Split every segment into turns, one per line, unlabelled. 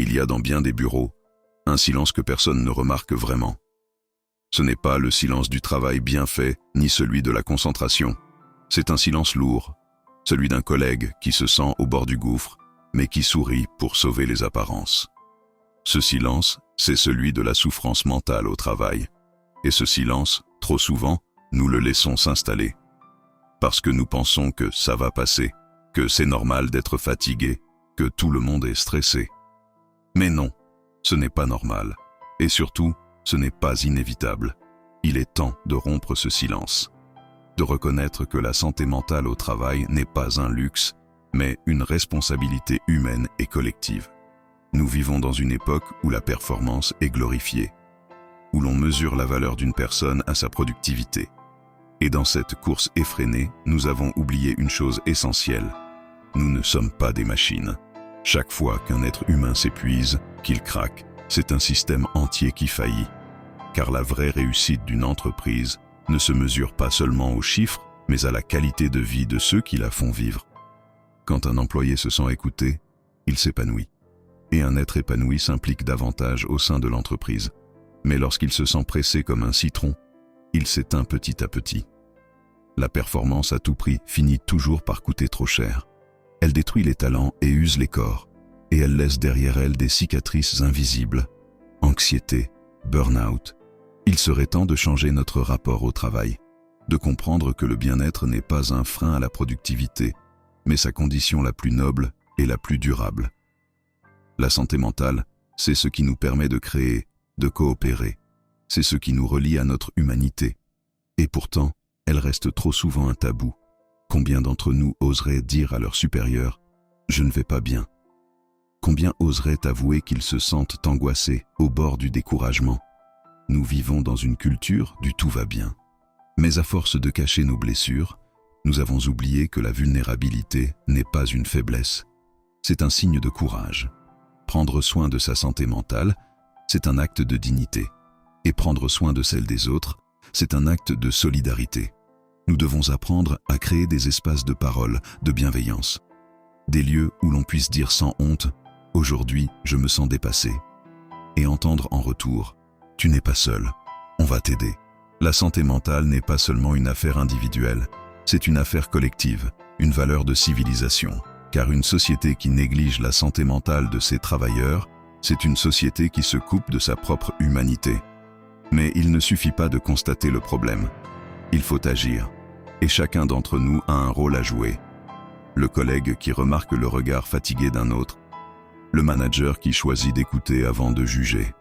Il y a dans bien des bureaux un silence que personne ne remarque vraiment. Ce n'est pas le silence du travail bien fait, ni celui de la concentration. C'est un silence lourd, celui d'un collègue qui se sent au bord du gouffre, mais qui sourit pour sauver les apparences. Ce silence, c'est celui de la souffrance mentale au travail. Et ce silence, trop souvent, nous le laissons s'installer. Parce que nous pensons que ça va passer, que c'est normal d'être fatigué, que tout le monde est stressé. Mais non, ce n'est pas normal. Et surtout, ce n'est pas inévitable. Il est temps de rompre ce silence. De reconnaître que la santé mentale au travail n'est pas un luxe, mais une responsabilité humaine et collective. Nous vivons dans une époque où la performance est glorifiée, où l'on mesure la valeur d'une personne à sa productivité. Et dans cette course effrénée, nous avons oublié une chose essentielle. Nous ne sommes pas des machines. Chaque fois qu'un être humain s'épuise, qu'il craque, c'est un système entier qui faillit. Car la vraie réussite d'une entreprise ne se mesure pas seulement aux chiffres, mais à la qualité de vie de ceux qui la font vivre. Quand un employé se sent écouté, il s'épanouit. Et un être épanoui s'implique davantage au sein de l'entreprise. Mais lorsqu'il se sent pressé comme un citron, il s'éteint petit à petit. La performance à tout prix finit toujours par coûter trop cher. Elle détruit les talents et use les corps. Et elle laisse derrière elle des cicatrices invisibles. Anxiété, burn-out. Il serait temps de changer notre rapport au travail. De comprendre que le bien-être n'est pas un frein à la productivité, mais sa condition la plus noble et la plus durable. La santé mentale, c'est ce qui nous permet de créer, de coopérer. C'est ce qui nous relie à notre humanité. Et pourtant, elle reste trop souvent un tabou. Combien d'entre nous oseraient dire à leur supérieur « Je ne vais pas bien ». Combien oseraient avouer qu'ils se sentent angoissés, au bord du découragement? Nous vivons dans une culture du « tout va bien ». Mais à force de cacher nos blessures, nous avons oublié que la vulnérabilité n'est pas une faiblesse. C'est un signe de courage. Prendre soin de sa santé mentale, c'est un acte de dignité. Et prendre soin de celle des autres, c'est un acte de solidarité. Nous devons apprendre à créer des espaces de parole, de bienveillance. Des lieux où l'on puisse dire sans honte « Aujourd'hui, je me sens dépassé ». Et entendre en retour « Tu n'es pas seul, on va t'aider ». La santé mentale n'est pas seulement une affaire individuelle, c'est une affaire collective, une valeur de civilisation. Car une société qui néglige la santé mentale de ses travailleurs, c'est une société qui se coupe de sa propre humanité. Mais il ne suffit pas de constater le problème. Il faut agir. Et chacun d'entre nous a un rôle à jouer. Le collègue qui remarque le regard fatigué d'un autre. Le manager qui choisit d'écouter avant de juger.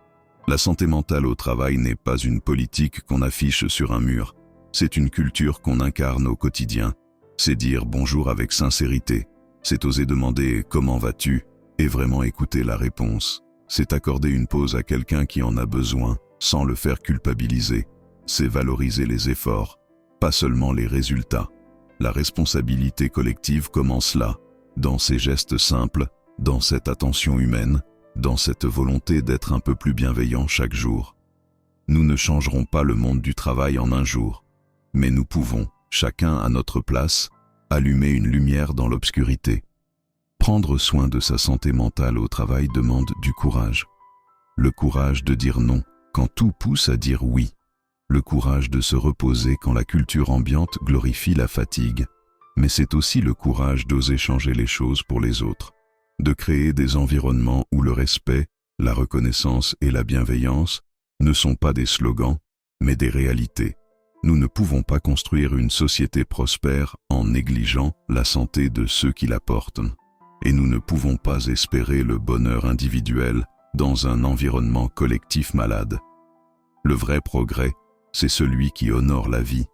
La santé mentale au travail n'est pas une politique qu'on affiche sur un mur. C'est une culture qu'on incarne au quotidien. C'est dire bonjour avec sincérité. C'est oser demander « Comment vas-tu » et vraiment écouter la réponse. C'est accorder une pause à quelqu'un qui en a besoin, sans le faire culpabiliser. C'est valoriser les efforts, pas seulement les résultats. La responsabilité collective commence là, dans ces gestes simples, dans cette attention humaine, dans cette volonté d'être un peu plus bienveillant chaque jour. Nous ne changerons pas le monde du travail en un jour, mais nous pouvons, chacun à notre place, allumer une lumière dans l'obscurité. Prendre soin de sa santé mentale au travail demande du courage. Le courage de dire non quand tout pousse à dire oui. Le courage de se reposer quand la culture ambiante glorifie la fatigue. Mais c'est aussi le courage d'oser changer les choses pour les autres. De créer des environnements où le respect, la reconnaissance et la bienveillance ne sont pas des slogans, mais des réalités. Nous ne pouvons pas construire une société prospère en négligeant la santé de ceux qui la portent. Et nous ne pouvons pas espérer le bonheur individuel dans un environnement collectif malade. Le vrai progrès, c'est celui qui honore la vie,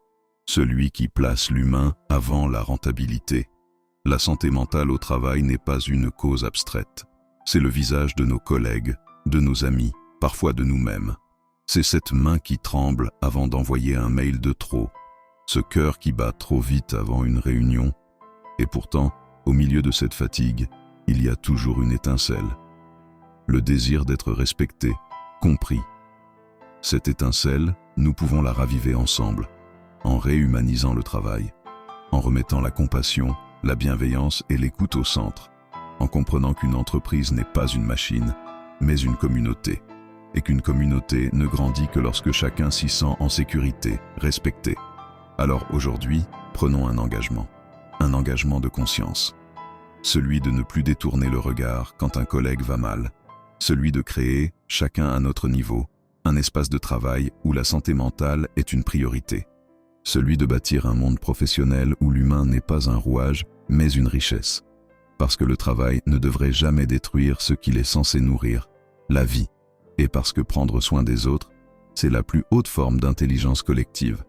celui qui place l'humain avant la rentabilité. La santé mentale au travail n'est pas une cause abstraite. C'est le visage de nos collègues, de nos amis, parfois de nous-mêmes. C'est cette main qui tremble avant d'envoyer un mail de trop, ce cœur qui bat trop vite avant une réunion. Et pourtant, au milieu de cette fatigue, il y a toujours une étincelle. Le désir d'être respecté, compris. Cette étincelle, nous pouvons la raviver ensemble, en réhumanisant le travail, en remettant la compassion, la bienveillance et l'écoute au centre, en comprenant qu'une entreprise n'est pas une machine, mais une communauté. Et qu'une communauté ne grandit que lorsque chacun s'y sent en sécurité, respecté. Alors aujourd'hui, prenons un engagement de conscience. Celui de ne plus détourner le regard quand un collègue va mal. Celui de créer, chacun à notre niveau, un espace de travail où la santé mentale est une priorité. Celui de bâtir un monde professionnel où l'humain n'est pas un rouage, mais une richesse. Parce que le travail ne devrait jamais détruire ce qu'il est censé nourrir, la vie. Et parce que prendre soin des autres, c'est la plus haute forme d'intelligence collective.